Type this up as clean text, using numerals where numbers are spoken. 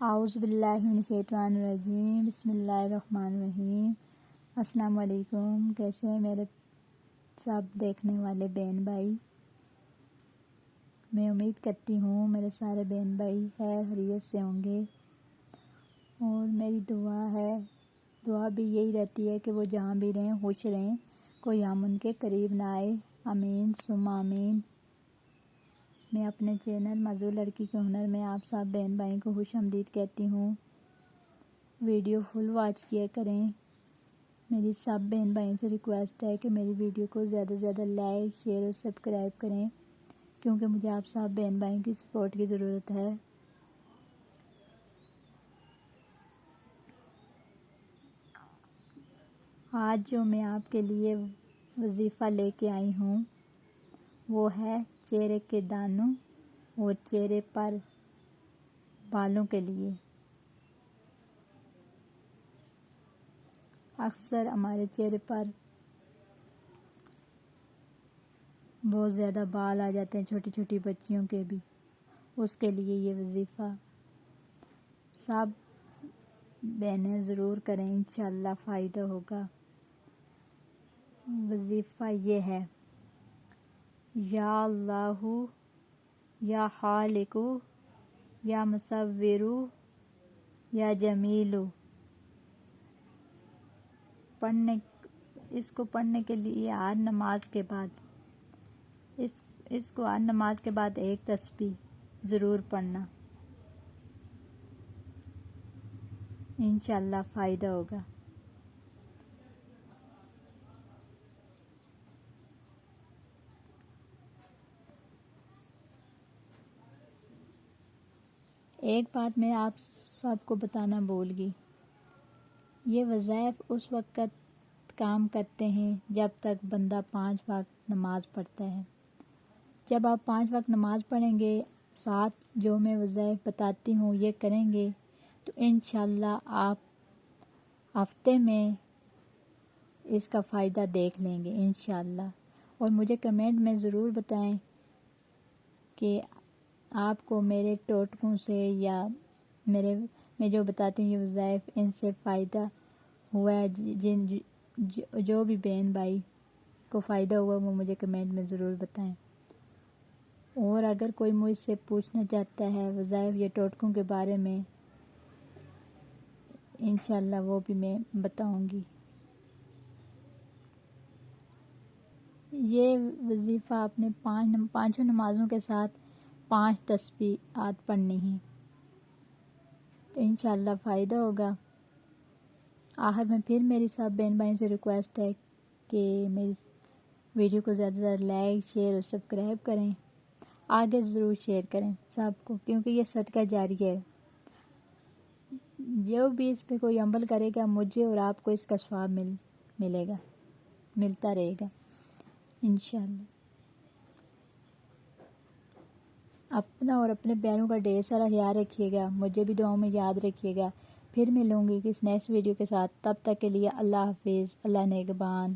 اعوذ باللہ من الشیطان الرجیم، بسم اللہ الرحمن الرحیم۔ السلام علیکم، کیسے ہیں میرے سب دیکھنے والے بہن بھائی؟ میں امید کرتی ہوں میرے سارے بہن بھائی خیر خیریت سے ہوں گے، اور میری دعا بھی یہی رہتی ہے کہ وہ جہاں بھی رہیں خوش رہیں، کوئی ہم ان کے قریب نہ آئے، آمین ثم آمین۔ میں اپنے چینل موضوع لڑکی کے ہنر میں آپ سب بہن بھائی کو خوش آمدید کہتی ہوں۔ ویڈیو فل واچ کیا کریں۔ میری سب بہن بھائیوں سے ریکویسٹ ہے کہ میری ویڈیو کو زیادہ سے زیادہ لائک، شیئر اور سبسکرائب کریں، کیونکہ مجھے آپ سب بہن بھائیوں کی سپورٹ کی ضرورت ہے۔ آج جو میں آپ کے لیے وظیفہ لے کے آئی ہوں وہ ہے چہرے کے دانوں اور چہرے پر بالوں کے لیے۔ اکثر ہمارے چہرے پر بہت زیادہ بال آ جاتے ہیں، چھوٹی چھوٹی بچیوں کے بھی، اس کے لیے یہ وظیفہ سب بہنیں ضرور کریں، انشاءاللہ فائدہ ہوگا۔ وظیفہ یہ ہے: یا اللہ یا خالق یا مصور یا جمیل۔ اس کو پڑھنے کے لیے ہر نماز کے بعد اس کو ہر نماز کے بعد ایک تسبیح ضرور پڑھنا، انشاءاللہ فائدہ ہوگا۔ ایک بات میں آپ سب کو بتانا بھول گئی، یہ وظائف اس وقت کام کرتے ہیں جب تک بندہ 5 وقت نماز پڑھتا ہے۔ جب آپ 5 وقت نماز پڑھیں گے، ساتھ جو میں وظائف بتاتی ہوں یہ کریں گے، تو انشاءاللہ آپ ہفتے میں اس کا فائدہ دیکھ لیں گے انشاءاللہ۔ اور مجھے کمنٹ میں ضرور بتائیں کہ آپ کو میرے ٹوٹکوں سے یا میں جو بتاتی ہوں یہ وظائف، ان سے فائدہ ہوا ہے۔ جو بھی بہن بھائی کو فائدہ ہوا وہ مجھے کمنٹ میں ضرور بتائیں، اور اگر کوئی مجھ سے پوچھنا چاہتا ہے وظائف یا ٹوٹکوں کے بارے میں، انشاءاللہ وہ بھی میں بتاؤں گی۔ یہ وظیفہ اپنے پانچوں نمازوں کے ساتھ 5 تسبیحات پڑھنی ہیں، تو انشاءاللہ فائدہ ہوگا۔ آخر میں پھر میری سب بہن بھائیوں سے ریکویسٹ ہے کہ میری ویڈیو کو زیادہ سے زیادہ لائک، شیئر اور سبسکرائب کریں، آگے ضرور شیئر کریں سب کو، کیونکہ یہ صدقہ جاریہ ہے۔ جو بھی اس پہ کوئی عمل کرے گا، مجھے اور آپ کو اس کا ثواب ملے گا، ملتا رہے گا انشاءاللہ۔ اپنا اور اپنے پیاروں کا ڈھیر سارا خیال رکھیے گا، مجھے بھی دعاؤں میں یاد رکھیے گا۔ پھر ملوں گی کس نیکسٹ ویڈیو کے ساتھ، تب تک کے لیے اللہ حافظ، اللہ نگہبان۔